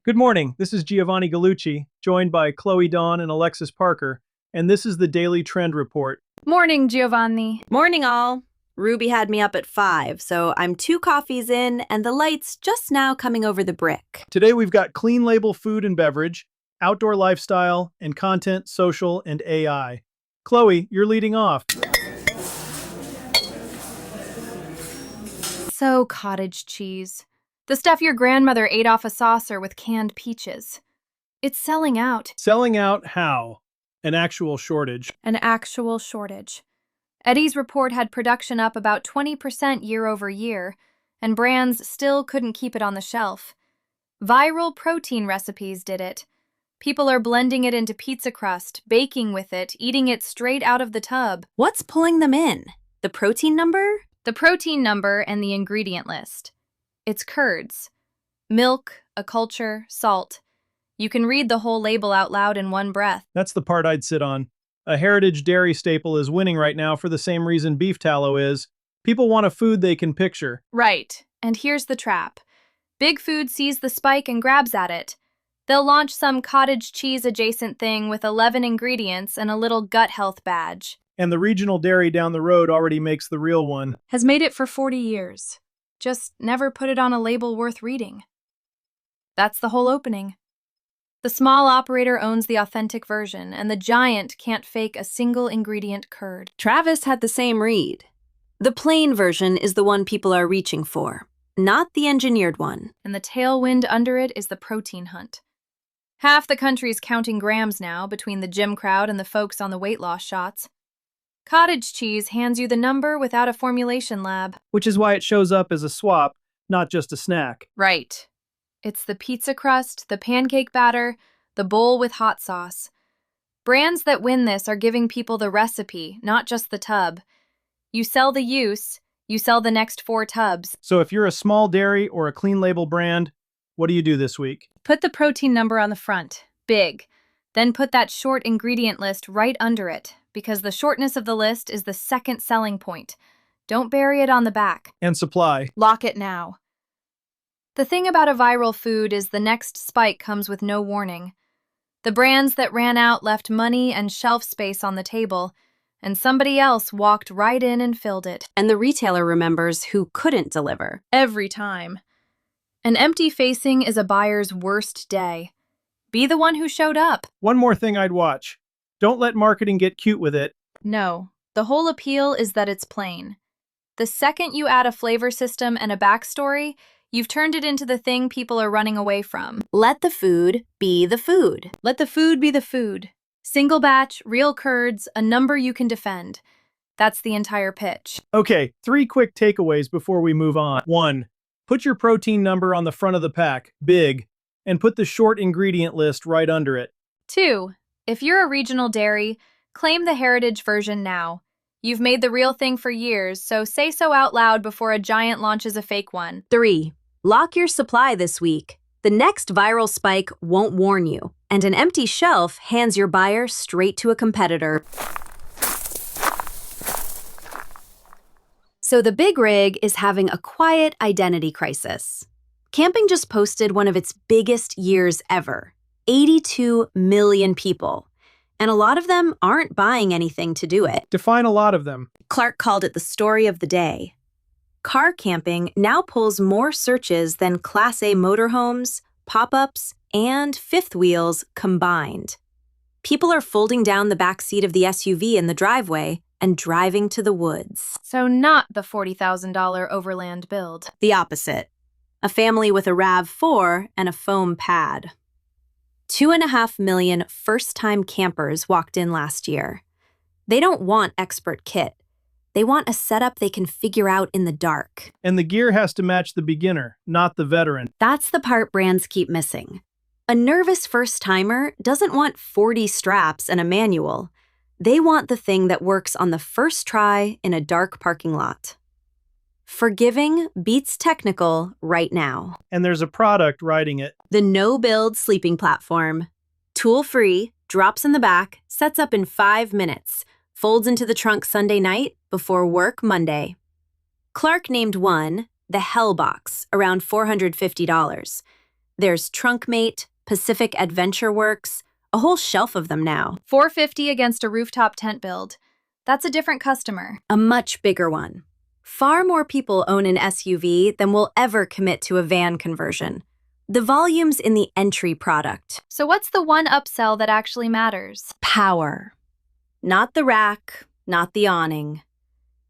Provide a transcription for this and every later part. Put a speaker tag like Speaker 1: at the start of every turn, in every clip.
Speaker 1: Good morning. This is Giovanni Gallucci, joined by Chloe Dawn and Alexis Parker, and this is the Daily Trend Report.
Speaker 2: Morning, Giovanni.
Speaker 3: Morning, all. Ruby had me up at 5, so I'm 2 coffees in and the light's just now coming over the brick.
Speaker 1: Today we've got clean label food and beverage, outdoor lifestyle, and content, social, and AI. Chloe, you're leading off.
Speaker 2: So cottage cheese. The stuff your grandmother ate off a saucer with canned peaches. It's selling out.
Speaker 1: Selling out how? An actual shortage.
Speaker 2: An actual shortage. Eddie's report had production up about 20% year over year, and brands still couldn't keep it on the shelf. Viral protein recipes did it. People are blending it into pizza crust, baking with it, eating it straight out of the tub.
Speaker 3: What's pulling them in? The protein number?
Speaker 2: The protein number and the ingredient list. It's curds. Milk, a culture, salt. You can read the whole label out loud in one breath.
Speaker 1: That's the part I'd sit on. A heritage dairy staple is winning right now for the same reason beef tallow is. People want a food they can picture.
Speaker 2: Right. And here's the trap. Big Food sees the spike and grabs at it. They'll launch some cottage cheese adjacent thing with 11 ingredients and a little gut health badge.
Speaker 1: And the regional dairy down the road already makes the real one.
Speaker 2: Has made it for 40 years. Just never put it on a label worth reading. That's the whole opening. The small operator owns the authentic version, and the giant can't fake a single ingredient curd.
Speaker 3: Travis had the same read. The plain version is the one people are reaching for, not the engineered one.
Speaker 2: And the tailwind under it is the protein hunt. Half the country's counting grams now, between the gym crowd and the folks on the weight loss shots. Cottage cheese hands you the number without a formulation lab.
Speaker 1: Which is why it shows up as a swap, not just a snack.
Speaker 2: Right. It's the pizza crust, the pancake batter, the bowl with hot sauce. Brands that win this are giving people the recipe, not just the tub. You sell the use, you sell the next 4 tubs.
Speaker 1: So if you're a small dairy or a clean label brand, what do you do this week?
Speaker 2: Put the protein number on the front, big. Then put that short ingredient list right under it, because the shortness of the list is the second selling point. Don't bury it on the back.
Speaker 1: And supply.
Speaker 2: Lock it now. The thing about a viral food is the next spike comes with no warning. The brands that ran out left money and shelf space on the table, and somebody else walked right in and filled it.
Speaker 3: And the retailer remembers who couldn't deliver.
Speaker 2: Every time. An empty facing is a buyer's worst day. Be the one who showed up.
Speaker 1: One more thing I'd watch. Don't let marketing get cute with it.
Speaker 2: No, the whole appeal is that it's plain. The second you add a flavor system and a backstory, you've turned it into the thing people are running away from.
Speaker 3: Let the food be the food.
Speaker 2: Let the food be the food. Single batch, real curds, a number you can defend. That's the entire pitch.
Speaker 1: Okay, 3 quick takeaways before we move on. 1. Put your protein number on the front of the pack, big, and put the short ingredient list right under it.
Speaker 2: 2. If you're a regional dairy, claim the heritage version now. You've made the real thing for years, so say so out loud before a giant launches a fake one.
Speaker 3: 3. Lock your supply this week. The next viral spike won't warn you, and an empty shelf hands your buyer straight to a competitor. So the big rig is having a quiet identity crisis. Camping just posted one of its biggest years ever. 82 million people. And a lot of them aren't buying anything to do it.
Speaker 1: Define a lot of them.
Speaker 3: Clark called it the story of the day. Car camping now pulls more searches than Class A motorhomes, pop-ups, and fifth wheels combined. People are folding down the back seat of the SUV in the driveway and driving to the woods.
Speaker 2: So not the $40,000 overland build.
Speaker 3: The opposite. A family with a RAV4 and a foam pad. 2.5 million first-time campers walked in last year. They don't want expert kit. They want a setup they can figure out in the dark.
Speaker 1: And the gear has to match the beginner, not the veteran.
Speaker 3: That's the part brands keep missing. A nervous first-timer doesn't want 40 straps and a manual. They want the thing that works on the first try in a dark parking lot. Forgiving beats technical right now.
Speaker 1: And there's a product riding it.
Speaker 3: The no-build sleeping platform. Tool-free, drops in the back, sets up in 5 minutes, folds into the trunk Sunday night before work Monday. Clark named one the Hell Box, around $450. There's Trunkmate, Pacific Adventure Works, a whole shelf of them now.
Speaker 2: $450 against a rooftop tent build. That's a different customer.
Speaker 3: A much bigger one. Far more people own an SUV than will ever commit to a van conversion. The volume's in the entry product.
Speaker 2: So what's the one upsell that actually matters?
Speaker 3: Power. Not the rack, not the awning.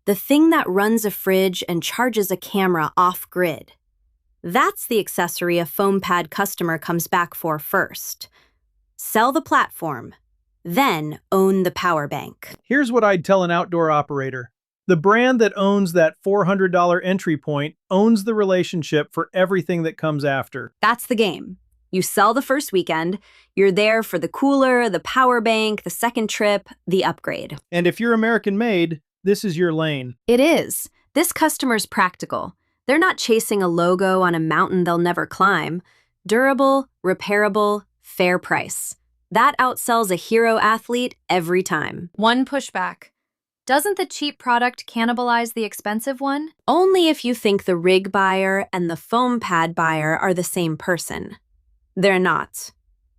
Speaker 3: The thing that runs a fridge and charges a camera off-grid. That's the accessory a foam pad customer comes back for first. Sell the platform, then own the power bank.
Speaker 1: Here's what I'd tell an outdoor operator. The brand that owns that $400 entry point owns the relationship for everything that comes after.
Speaker 3: That's the game. You sell the first weekend, you're there for the cooler, the power bank, the second trip, the upgrade.
Speaker 1: And if you're American-made, this is your lane.
Speaker 3: It is. This customer's practical. They're not chasing a logo on a mountain they'll never climb. Durable, repairable, fair price. That outsells a hero athlete every time.
Speaker 2: One pushback. Doesn't the cheap product cannibalize the expensive one?
Speaker 3: Only if you think the rig buyer and the foam pad buyer are the same person. They're not.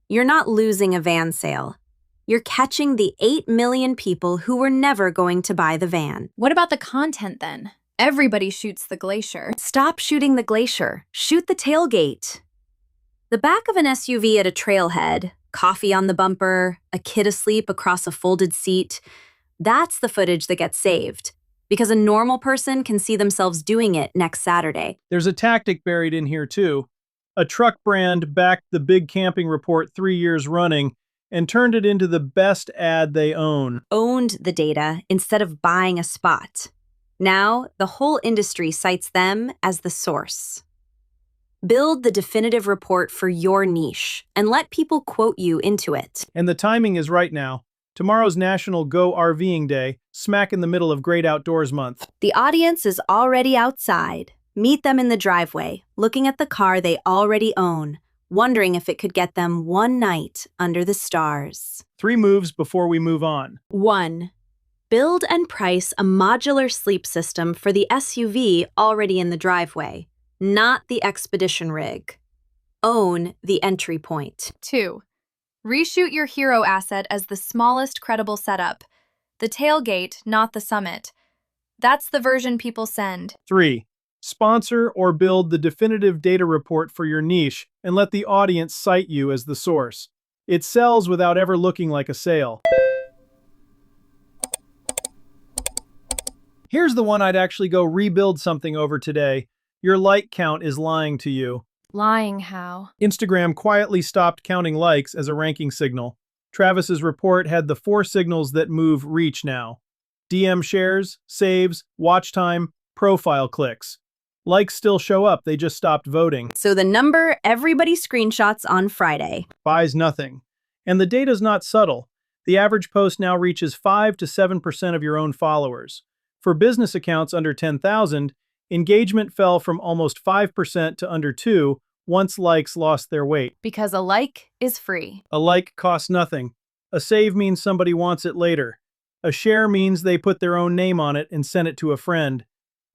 Speaker 3: You're not losing a van sale. You're catching the 8 million people who were never going to buy the van.
Speaker 2: What about the content then? Everybody shoots the Glacier.
Speaker 3: Stop shooting the Glacier. Shoot the tailgate. The back of an SUV at a trailhead, coffee on the bumper, a kid asleep across a folded seat. That's the footage that gets saved, because a normal person can see themselves doing it next Saturday.
Speaker 1: There's a tactic buried in here too. A truck brand backed the big camping report 3 years running and turned it into the best ad they own.
Speaker 3: Owned the data instead of buying a spot. Now, the whole industry cites them as the source. Build the definitive report for your niche and let people quote you into it.
Speaker 1: And the timing is right now. Tomorrow's National Go RVing Day, smack in the middle of Great Outdoors Month.
Speaker 3: The audience is already outside. Meet them in the driveway, looking at the car they already own, wondering if it could get them one night under the stars.
Speaker 1: 3 moves before we move on.
Speaker 3: 1. Build and price a modular sleep system for the SUV already in the driveway, not the expedition rig. Own the entry point.
Speaker 2: 2. Reshoot your hero asset as the smallest credible setup. The tailgate, not the summit. That's the version people send.
Speaker 1: 3. Sponsor or build the definitive data report for your niche and let the audience cite you as the source. It sells without ever looking like a sale. Here's the one I'd actually go rebuild something over today. Your like count is lying to you.
Speaker 2: Lying how?
Speaker 1: Instagram quietly stopped counting likes as a ranking signal. Travis's report had the 4 signals that move reach now. DM shares, saves, watch time, profile clicks. Likes still show up, they just stopped voting.
Speaker 3: So the number everybody screenshots on Friday.
Speaker 1: Buys nothing. And the data's not subtle. The average post now reaches 5 to 7% of your own followers. For business accounts under 10,000, engagement fell from almost 5% to under 2% once likes lost their weight.
Speaker 2: Because a like is free.
Speaker 1: A like costs nothing. A save means somebody wants it later. A share means they put their own name on it and send it to a friend.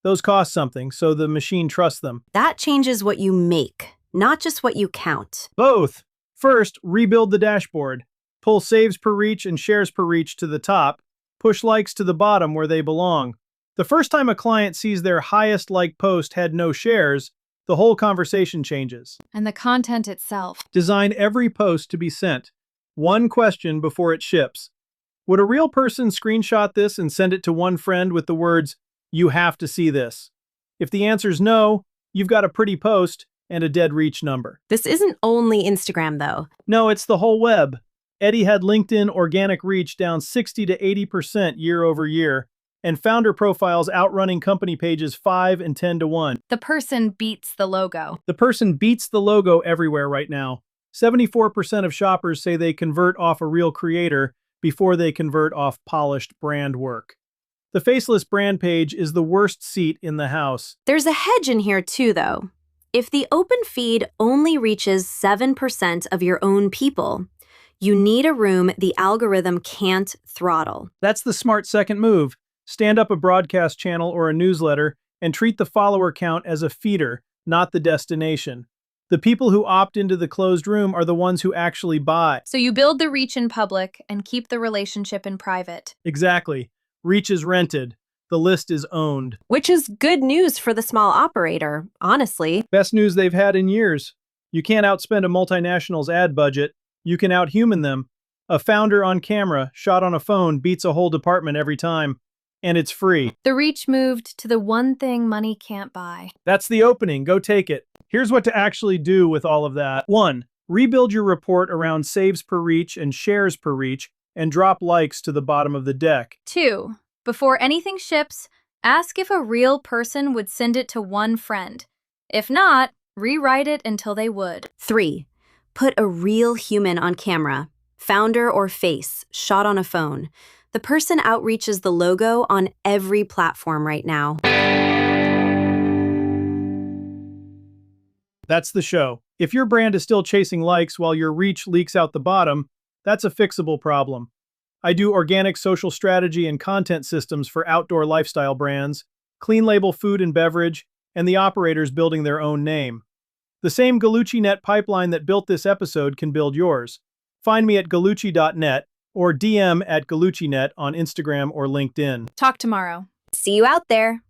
Speaker 1: Those cost something, so the machine trusts them.
Speaker 3: That changes what you make, not just what you count.
Speaker 1: Both. First, rebuild the dashboard. Pull saves per reach and shares per reach to the top. Push likes to the bottom where they belong. The first time a client sees their highest like post had no shares, the whole conversation changes.
Speaker 2: And the content itself.
Speaker 1: Design every post to be sent. One question before it ships. Would a real person screenshot this and send it to one friend with the words, "You have to see this"? If the answer's no, you've got a pretty post and a dead reach number.
Speaker 3: This isn't only Instagram, though.
Speaker 1: No, it's the whole web. Eddie had LinkedIn organic reach down 60 to 80% year over year, and founder profiles outrunning company pages 5 and 10 to 1.
Speaker 2: The person beats the logo.
Speaker 1: The person beats the logo everywhere right now. 74% of shoppers say they convert off a real creator before they convert off polished brand work. The faceless brand page is the worst seat in the house.
Speaker 3: There's a hedge in here too, though. If the open feed only reaches 7% of your own people, you need a room the algorithm can't throttle.
Speaker 1: That's the smart second move. Stand up a broadcast channel or a newsletter and treat the follower count as a feeder, not the destination. The people who opt into the closed room are the ones who actually buy.
Speaker 2: So you build the reach in public and keep the relationship in private.
Speaker 1: Exactly. Reach is rented. The list is owned.
Speaker 3: Which is good news for the small operator, honestly.
Speaker 1: Best news they've had in years. You can't outspend a multinational's ad budget. You can outhuman them. A founder on camera, shot on a phone, beats a whole department every time. And it's free.
Speaker 2: The reach moved to the one thing money can't buy.
Speaker 1: That's the opening. Go take it. Here's what to actually do with all of that. 1. Rebuild your report around saves per reach and shares per reach and drop likes to the bottom of the deck.
Speaker 2: 2. Before anything ships, ask if a real person would send it to one friend. If not, rewrite it until they would.
Speaker 3: 3. Put a real human on camera, founder or face, shot on a phone. The person outreaches the logo on every platform right now.
Speaker 1: That's the show. If your brand is still chasing likes while your reach leaks out the bottom, that's a fixable problem. I do organic social strategy and content systems for outdoor lifestyle brands, clean label food and beverage, and the operators building their own name. The same gallucci.net pipeline that built this episode can build yours. Find me at gallucci.net or DM at gallucci.net on Instagram or LinkedIn.
Speaker 2: Talk tomorrow.
Speaker 3: See you out there.